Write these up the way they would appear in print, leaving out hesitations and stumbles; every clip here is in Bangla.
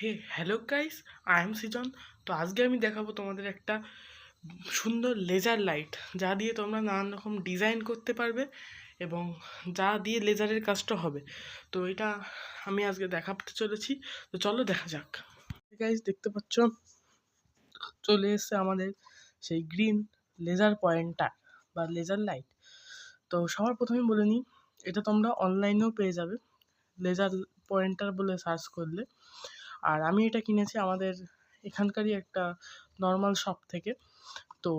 Hey hello guys, I am সিজন। তো আজকে আমি দেখাবো তোমাদের একটা সুন্দর লেজার লাইট, যা দিয়ে তোমরা নানান রকম ডিজাইন করতে পারবে এবং যা দিয়ে লেজারের কাজটা হবে। তো এটা আমি আজকে দেখাতে চলেছি। তো চলো দেখা যাক। গাইস দেখতে পাচ্ছ, চলে এসছে আমাদের সেই গ্রিন লেজার পয়েন্টার বা লেজার লাইট। তো সবার প্রথমে বলে নিই, এটা তোমরা অনলাইনেও পেয়ে যাবে লেজার পয়েন্টার বলে সার্চ করলে। আর আমি এটা কিনেছি আমাদের এখানকারই একটা নর্মাল শপ থেকে। তো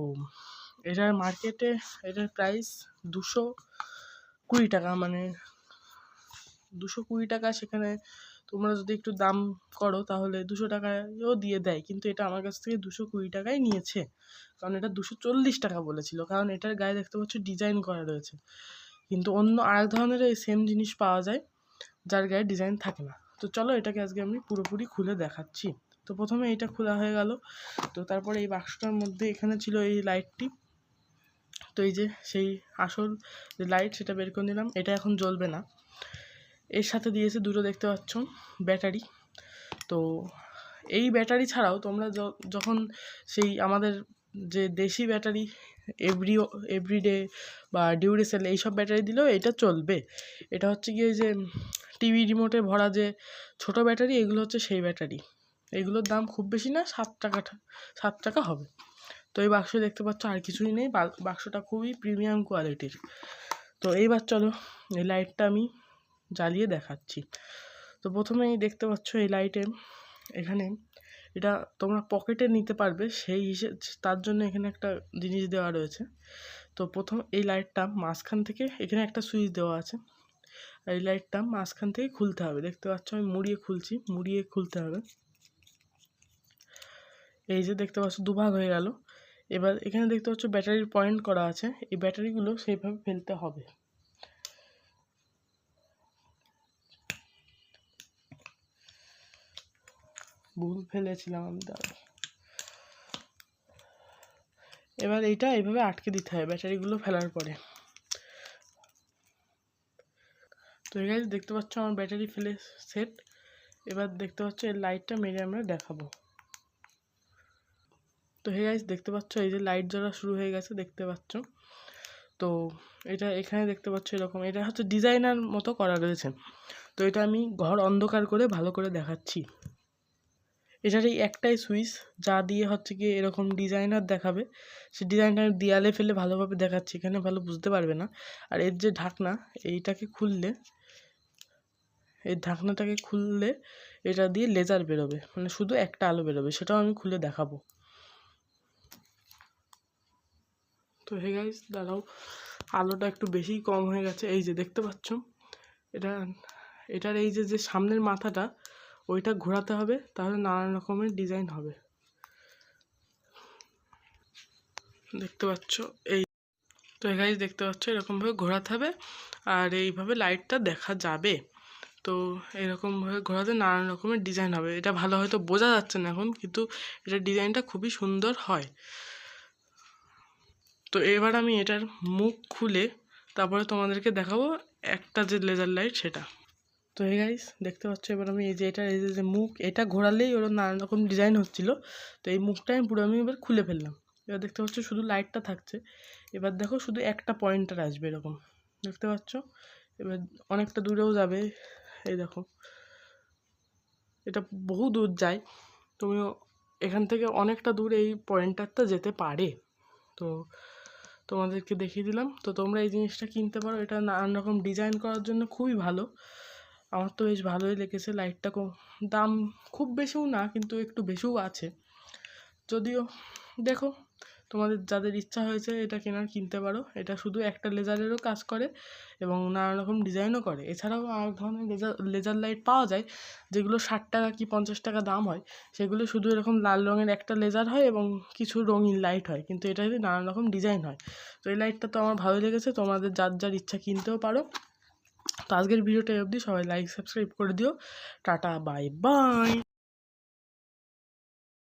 এটার মার্কেটে এটার প্রাইস 220 টাকা, মানে 220 টাকা। সেখানে তোমরা যদি একটু দাম করো তাহলে 200 টাকায়ও দিয়ে দেয়, কিন্তু এটা আমার কাছ থেকে 220 টাকায় নিয়েছে, কারণ এটা 240 টাকা বলেছিল। কারণ এটার গায়ে দেখতে পাচ্ছ ডিজাইন করা রয়েছে, কিন্তু অন্য আরেক ধরনের এই সেম জিনিস পাওয়া যায় যার গায়ে ডিজাইন থাকে না। তো চলো এটাকে আজকে আমি পুরোপুরি খুলে দেখাচ্ছি। তো প্রথমে এটা খোলা হয়ে গেল। তো তারপরে এই বাক্সটার মধ্যে এখানে ছিল এই লাইটটি। তো এই যে সেই আসল যে লাইট, সেটা বের করে নিলাম। এটা এখন জ্বলবে না। এর সাথে দিয়েছে দুটো, দেখতে পাচ্ছ, ব্যাটারি। তো এই ব্যাটারি ছাড়াও তোমরা যখন সেই আমাদের যে দেশি ব্যাটারি এভরিডে বা ডিউরেসেল এইসব ব্যাটারি দিলেও এটা চলবে। এটা হচ্ছে গিয়ে যে টিভি রিমোটে ভরা যে ছোট ব্যাটারি, এগুলো হচ্ছে সেই ব্যাটারি। এগুলোর দাম খুব বেশি না, 7 টাকা হবে। তো এই বাক্স দেখতে পাচ্ছ আর কিছুই নেই, বাক্সটা খুবই প্রিমিয়াম কোয়ালিটির। তো এইবার চলো এই লাইটটা আমি জ্বালিয়ে দেখাচ্ছি। তো প্রথমেই দেখতে পাচ্ছ এই লাইটে এখানে এটা তোমরা পকেটে নিতে পারবে সেই হিসেবে, তার জন্য এখানে একটা জিনিস দেওয়া রয়েছে। তো প্রথম এই লাইটটা মাঝখান থেকে, এখানে একটা সুইচ দেওয়া আছে, এই লাইটটা মাঝখান থেকে খুলতে হবে। দেখতে পাচ্ছ আমি মুড়িয়ে খুলছি, মুড়িয়ে খুলতে হবে। এই যে দেখতে পাচ্ছ দুভাগ হয়ে গেল। এবার এখানে দেখতে পাচ্ছ ব্যাটারির পয়েন্ট করা আছে, এই ব্যাটারিগুলো সেইভাবে ফেলতে হবে। ভুল ফেলেছিলাম আমি, দাঁড়াও। এবার এইটা এইভাবে আটকে দিতে হবে ব্যাটারিগুলো ফেলার পরে। তো এই গাইস দেখতে পাচ্ছ আমার ব্যাটারি ফেলে সেট। এবার দেখতে পাচ্ছ এই লাইটটা মেরে আমরা দেখাবো। তো হে গাইস দেখতে পাচ্ছ এই যে লাইট জ্বলা শুরু হয়ে গেছে, দেখতে পাচ্ছ। তো এটা এখানে দেখতে পাচ্ছ এরকম, এটা হচ্ছে ডিজাইনার মতো করা রয়েছে। তো এটা আমি ঘর অন্ধকার করে ভালো করে দেখাচ্ছি। এটার এই একটাই সুইচ, যা দিয়ে হচ্ছে গিয়ে এরকম ডিজাইনার দেখাবে। সে ডিজাইনার দেয়ালে ফেলে ভালোভাবে দেখাচ্ছি, এখানে ভালো বুঝতে পারবে না। আর এর যে ঢাকনা, এইটাকে খুললে, এই ঢাকনাটাকে খুললে এটা দিয়ে লেজার বেরোবে, মানে শুধু একটা আলো বেরোবে, সেটাও আমি খুলে দেখাবো। তো হে গাইস দাঁড়াও, আলোটা একটু বেশি কম হয়ে গেছে। এই যে দেখতে পাচ্ছ, এটা এটার এই যে সামনের মাথাটা, ওইটা ঘোরাতে হবে, তাহলে নানান রকমের ডিজাইন হবে। দেখতে পাচ্ছ এই, তো এই গাইস দেখতে পাচ্ছ এরকমভাবে ঘোরাতে হবে, আর এইভাবে লাইটটা দেখা যাবে। তো এরকমভাবে ঘোরাতে নানান রকমের ডিজাইন হবে। এটা ভালো হয়তো বোঝা যাচ্ছে না এখন, কিন্তু এটার ডিজাইনটা খুবই সুন্দর হয়। তো এবার আমি এটার মুখ খুলে তারপরে তোমাদেরকে দেখাবো একটা যে লেজার লাইট সেটা। তো এই গাইস দেখতে পাচ্ছ, এবার আমি এই যে এটার এই যে মুখ, এটা ঘোরালেই ওর নানান রকম ডিজাইন হচ্ছিল। তো এই মুখটা আমি পুরো এবার খুলে ফেললাম। এবার দেখতে পাচ্ছ শুধু লাইটটা থাকছে। এবার দেখো শুধু একটা পয়েন্টার আসবে এরকম, দেখতে পাচ্ছ। এবার অনেকটা দূরেও যাবে, এই দেখো এটা বহু দূর যায়। তুমিও এখান থেকে অনেকটা দূর এই পয়েন্টারটা যেতে পারে। তো তোমাদেরকে দেখিয়ে দিলাম। তো তোমরা এই জিনিসটা কিনতে পারো, এটা নানান রকম ডিজাইন করার জন্য খুবই ভালো। আমার তো বেশ ভালোই লেগেছে লাইটটা। দাম খুব বেশিও না, কিন্তু একটু বেশিও আছে যদিও। দেখো তোমাদের যাদের ইচ্ছা হয়েছে এটা কেনার, কিনতে পারো। এটা শুধু একটা লেজারেরও কাজ করে এবং নানা রকম ডিজাইনও করে। এছাড়াও অনেক ধরনের লেজার লাইট পাওয়া যায়, যেগুলো 60 টাকা কি 50 টাকা দাম হয়। সেগুলো শুধু এরকম লাল রঙের একটা লেজার হয় এবং কিছু রঙিন লাইট হয়, কিন্তু এটাতে নানান রকম ডিজাইন হয়। তো এই লাইটটা তো আমার ভালো লেগেছে, তোমাদের যার যার ইচ্ছা কিনতেও পারো। তো আজকের ভিডিওটা অবধি, সবাই লাইক সাবস্ক্রাইব করে দিও। Tata bye bye.